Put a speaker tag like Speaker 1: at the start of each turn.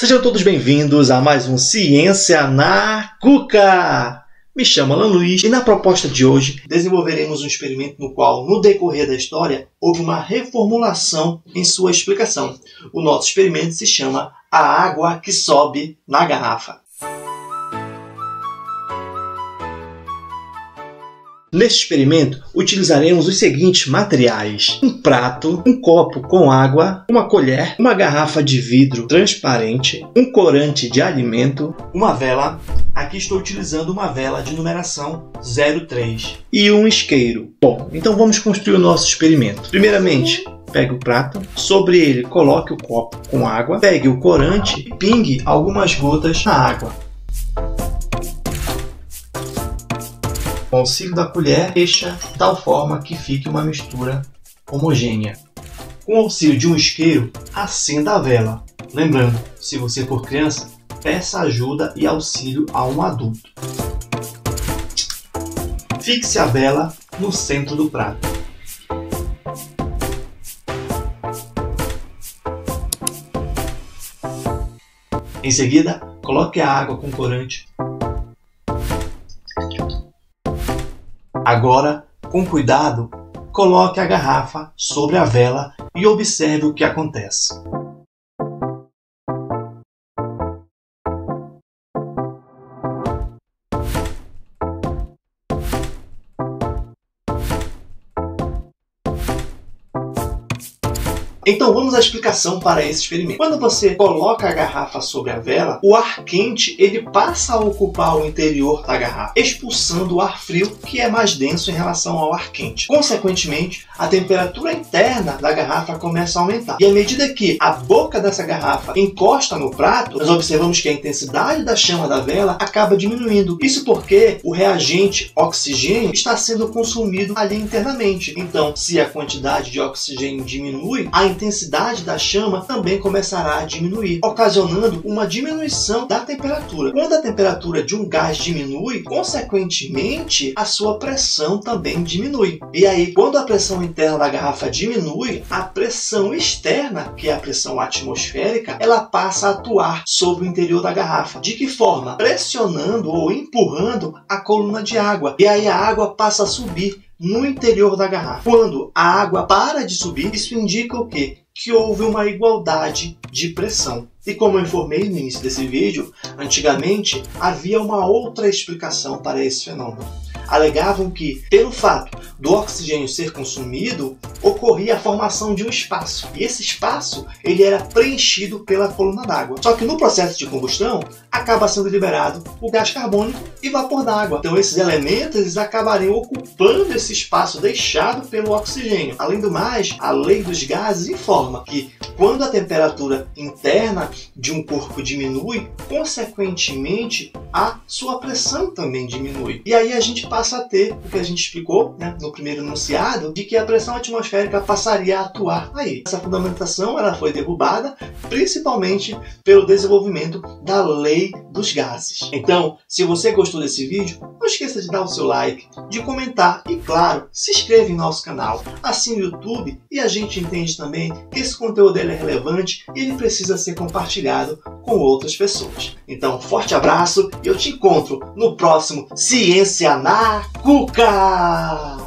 Speaker 1: Sejam todos bem-vindos a mais um Ciência na Cuca! Me chamo Alan Luiz e na proposta de hoje desenvolveremos um experimento no qual, no decorrer da história, houve uma reformulação em sua explicação. O nosso experimento se chama A Água que Sobe na Garrafa. Neste experimento, utilizaremos os seguintes materiais: um prato, um copo com água, uma colher, uma garrafa de vidro transparente, um corante de alimento, uma vela, aqui estou utilizando uma vela de numeração 03, e um isqueiro. Bom, então vamos construir o nosso experimento. Primeiramente, pegue o prato, sobre ele coloque o copo com água, pegue o corante e pingue algumas gotas na água. Com o auxílio da colher, fecha de tal forma que fique uma mistura homogênea. Com o auxílio de um isqueiro, acenda a vela. Lembrando, se você for criança, peça ajuda e auxílio a um adulto. Fixe a vela no centro do prato. Em seguida, coloque a água com corante. Agora, com cuidado, coloque a garrafa sobre a vela e observe o que acontece. Então vamos à explicação para esse experimento. Quando você coloca a garrafa sobre a vela, o ar quente ele passa a ocupar o interior da garrafa, expulsando o ar frio que é mais denso em relação ao ar quente. Consequentemente, a temperatura interna da garrafa começa a aumentar. E à medida que a boca dessa garrafa encosta no prato, nós observamos que a intensidade da chama da vela acaba diminuindo. Isso porque o reagente oxigênio está sendo consumido ali internamente. Então, se a quantidade de oxigênio diminui, a intensidade da chama também começará a diminuir, ocasionando uma diminuição da temperatura. Quando a temperatura de um gás diminui, consequentemente, a sua pressão também diminui. E aí, quando a pressão interna da garrafa diminui, a pressão externa, que é a pressão atmosférica, ela passa a atuar sobre o interior da garrafa. De que forma? Pressionando ou empurrando a coluna de água. E aí a água passa a subir no interior da garrafa. Quando a água para de subir, isso indica o quê? Que houve uma igualdade de pressão. E como eu informei no início desse vídeo, antigamente havia uma outra explicação para esse fenômeno. Alegavam que, pelo fato do oxigênio ser consumido, ocorria a formação de um espaço. E esse espaço ele era preenchido pela coluna d'água. Só que no processo de combustão, acaba sendo liberado o gás carbônico e vapor d'água. Então esses elementos eles acabariam ocupando esse espaço deixado pelo oxigênio. Além do mais, a lei dos gases informa que quando a temperatura interna de um corpo diminui, consequentemente, a sua pressão também diminui. E aí a gente passa a ter o que a gente explicou, né, no primeiro enunciado, de que a pressão atmosférica passaria a atuar aí. Essa fundamentação ela foi derrubada principalmente pelo desenvolvimento da lei dos gases. Então, se você gostou desse vídeo, não esqueça de dar o seu like, de comentar e, claro, se inscreva em nosso canal. Assine o YouTube e a gente entende também que esse conteúdo é relevante e ele precisa ser compartilhado com outras pessoas. Então, forte abraço e eu te encontro no próximo Ciência na Cuca!